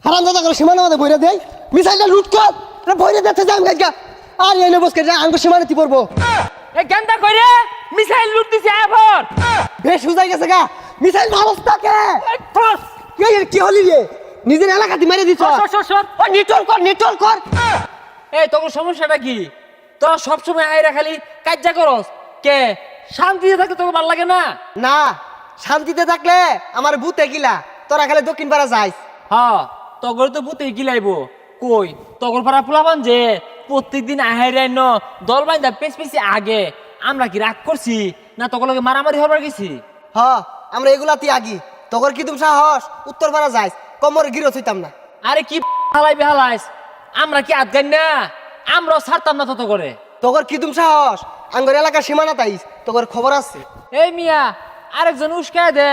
হারাম দাদা করে সীমানা মধ্যে বইরে দেয় মিসাইলটা লুট কর বইরে দেখতে যাম গাইকা আর এনে বসকে যা আঙ্গ সীমানা তি পড়বো এ গেন্দা কইরে মিসাইল লুট দিছে এফর বেশ বুঝাই গেছে গা মিসাইল ভারস্তাকে ঠস কি হলি রে নিজের এলাকাতে মেরে দিছ সর ও নিটল কর এই তোর সমস্যাটা কি তোরা সবসময় আইরা খালি কাজ্জা করস কে শান্তিতে থাকতে তোকে ভালো লাগে না না শান্তিতে থাকলে আমার ভূতে গিলা তোরা খালি দক্ষিণ পাড়া যাইস হ্যাঁ তগর তো পুতে গিলাইবো কই তগর পাড়া পোলাবান যে প্রত্যেকদিন আহাইরাই ন দল বাইন্দা পেছি আগে আমরা কি রাগ করছি না তগর লগে মারামারি হবার গেছি হ আমরা এগুলাতে আগি তোর কি তুমি সাহস উত্তর পাড়া যাইস কমর গিরো হইতাম না আরে কি হালাইস আমরা কি আদগাই না আমরাও ছাড়তাম না তত করে তোর কি তুমি সাহস আঙ্গর এলাকার সীমানা তাইস তোর খবর আছে এই মিয়া আরেকজন উস্কায় দে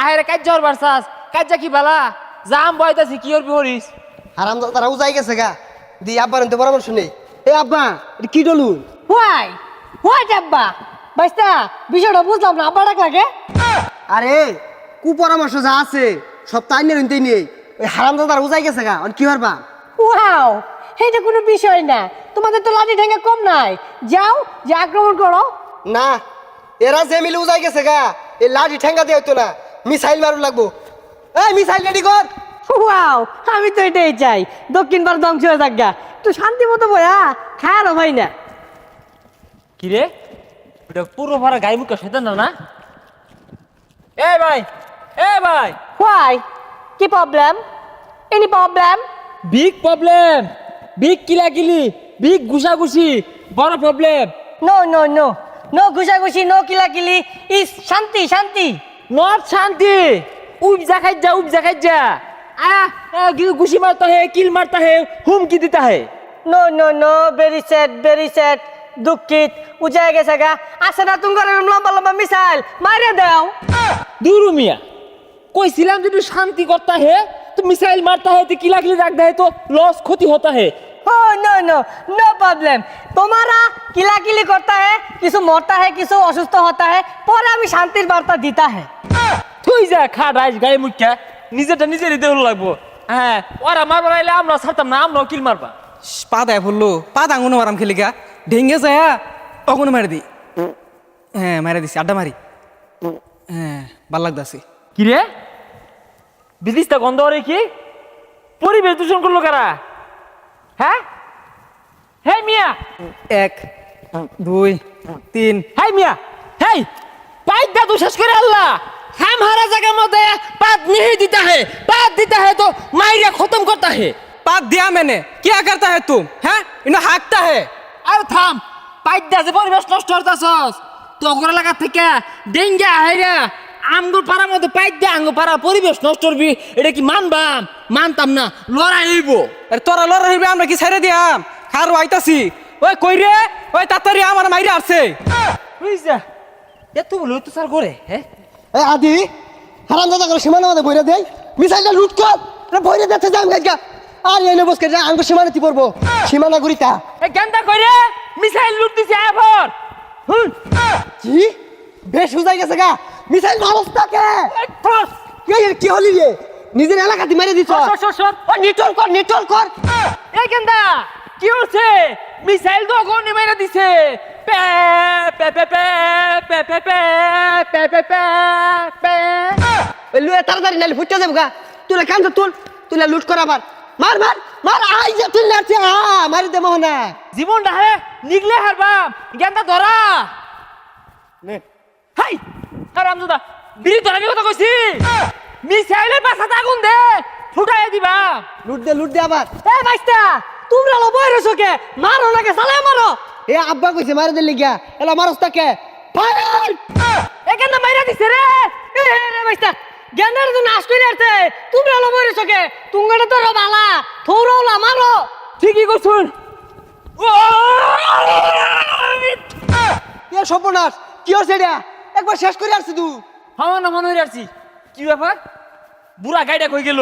আহেরে কাজ্জা হরবার চাস কাজ্জা কি বালা জাম বয়তাছি কি হরবি হরিস হারাম তারা উজাই গেছে গা দি আব্বার তো পরামর্শ নেই এ আব্বা এটা কি ডলু হোয়াই আব্বা বাইস্তা বিষয়টা বুঝলাম না আব্বা ডাক লাগে আরে কু পরামর্শ যা আছে সব তাই নিয়ে নেই ওই হারাম দাদার উজাই গেছে গা কি পারবা ওয়াও এইটা কোনো বিষয় না তোমাদের তো লাঠি ঠেঙ্গা কম নাই যাও যে আক্রমণ করো না এরা যে মিলে উজাই গেছে গা এই লাঠি ঠেঙ্গা দিয়ে হইতো না মিসাইল মারু লাগবো এই মিসাইল রেডি কর ওয়াও আমি তো এটাই চাই দক্ষিণ ভারত ধ্বংস হয়ে থাক গা তো শান্তি মতো বয়া খায়ারও ভাই না কি রে ওটা পুরো ভরা গায়ে মুখে সেতেন না এ ভাই হোয়াই কি problem any problem problem big কিলাকিলি বিগ ঘুষাঘুষি বড় problem no no no no ঘুষাঘুষি নো কিলাকিলি ইস শান্তি শান্তি নট শান্তি উপজা খাই যা ঘুষি মারता है কিল মারता है হুমকি দিতা है no no no very sad দুঃখিত উজায় গেছে গা আছে না তুমি লম্বা লম্বা মিসাইল মারিয়ে দাও दूर मिया কইছিলাম যদি শান্তি করता है तो मिसाइल मारता है तो किलाकिली रखता है तो लॉस क्षति होता है ও নো নো नो प्रॉब्लम तुम्हारा किलाकिली करता है किसी मरता है किसी অসুস্থ होता है পরে আমি শান্তির বার্তা দিতা है তুই যা খাড়াইস গায়ে মুখা নিজেরটা নিজেরই দেউল লাগবো হ্যাঁ ওরা মারবার আইলে আমরা ছাড়তাম না আমরাও কিল মারবা পা দেয় বললো পা দাঙ্গুনো মারাম খেলিকা ঢেঙ্গে যায় তখন মারি দি হ্যাঁ মারা দিছি আড্ডা মারি হ্যাঁ ভাল লাগতাছে কি রে বিদিশটা গন্ধ রে কি পরিবেশ দূষণ করলো কারা হ্যাঁ হে মিয়া 1 2 3 হাই মিয়া হেই পাইপ দা তো শেষ করে আল্লাহ हमारा जगह मत पात नहीं देता है तो मायरा खत्म करता है पात दिया मैंने क्या करता है तुम हैं इन्हें हाँकता है अरे थाम पाइप दे যে পরিবেশ নষ্ট করতাছস তো ওগরা লাগা থেকে ডেঙ্গা হাইরা আমগুর পাড়ার মধ্যে পাইপ দে আঙ্গ পাড়া পরিবেশ নষ্ট করবি এটা কি মানতাম না লড়াই হইব আরে তোরা লড়াই হইবে আমরা কি ছেড়ে দিয়াম খারো আইতাছি ওই কই রে ওই তাড়াতাড়ি আমার মাইরা আসছে বুঝছা এত বলে তো স্যার করে হ্যাঁ এ আদি হারাম দাদা করে সীমানা মধ্যে বইরে দেয় মিসাইলটা লুট কর বইরে দেখতে যাম গাইকা আর এনে বসকে যা আঙ্গ সীমানা তি পড়বো সীমানা গুরিতা এ গেন্দা কইরে মিসাইল লুট দিছে এফর কি বেশ বুঝাই গেছে গা মিসাইল ভারস্তাকে ঠস কি হলি রে নিজের এলাকাতে মেরে দিছ সর ও নিটল কর এই গেন্দা কি হচ্ছে মিসাইল তো কোনে মেরে দিছে pay pay pay pay pay pay pay pay pay pay pay ওই লুয়ে তাড়াতাড়ি নালে ফুটতে যাবো গা তুলে কান্ত তুলে লুট কর আবার মার আই যে তুই লাগছে মারি দে মোহনা জীবনটা হে নিগলে হারবাম গেন্দা ধরা নে হাই হারামজাদা বিড়ি ধরাবি কথা কইছি মিসাইলের পাছাতে আগুন দে ফুটাই দিবা লুট দে আবার এ বাইস্তা তোমরা লো বই রসো কে মারো নাকি সালে মারো এ আব্বা কইছে মারি দে লিগা এলা মারস্তাকে ফায়ার এখানে মাইরা দিছে রে এ রে বাইস্তা জ্ঞানের তো নাশ করে আসছে তোমরা লো বই রসো কে তুঙ্গাটা তো বালা থৌরওলা মারো ঠিকই কইছুন এ সর্বনাশ কি হচ্ছে এটা একবার শেষ করে আসছি তুই হাওয়া না মনে হয়ে আসছি কি ব্যাপার বুড়া গাইডা কই গেল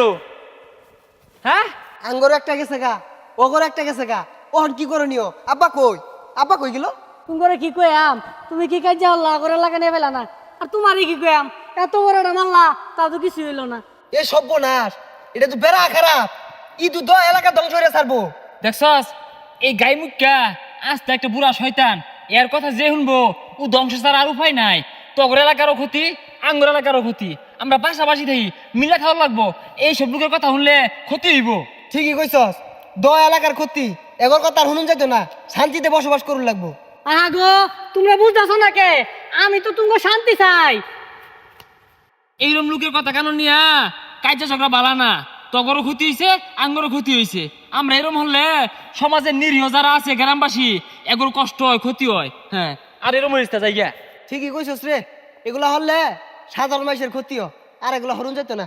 হ্যাঁ আঙ্গর একটা গেছে গা ওগর একটা গেছে গা ওহন কি করণীয় আব্বা কই গেল তুমি কি কয়াম তুমি কি কাজ যাও করে লাগানে ফেলা না আর তোমারই কি কয়াম এত বড় মাল্লা তা তো কিছু হইলো না এ সর্বনাশ এটা তো বেড়া খারাপ ইদু দ এলাকা ধ্বংস হয়ে ছাড়বো। দেখছস এই গাই মুখা আস্তে একটা বুড়া শয়তান, এর কথা যে শুনবো ও ধ্বংস ছাড়া আর উপায় নাই। তগর এলাকারও ক্ষতি, আঙ্গুর এলাকারও ক্ষতি, আমরা পাশাপাশি থাকি, মিলা খাওয়া লাগবো। এইসব লোকের কথা শুনলে ক্ষতি হইব। ঠিকই কইছস, দ এলাকার ক্ষতি এগর কথা আর শুনুন যাইতো না, শান্তিতে বসবাস করুন লাগবো। আগো তোমরা বুঝতেছো না কে, আমি তো তুমি শান্তি চাই। এইরকম লোকের কথা কেন নিয়া কাজা ঝগড়া বালা না। তগরও ক্ষতি হয়েছে, আঙ্গরও ক্ষতি হয়েছে। আমরা এরকম হলে সমাজের নিরীহ যারা আছে গ্রামবাসী এগুলো কষ্ট হয়, ক্ষতি হয়। হ্যাঁ, আর এরকম হইছে জায়গা। ঠিকই কইছস রে, এগুলা হলে সাধারণ মানুষের ক্ষতিও, আর এগুলা হরুন যেত না।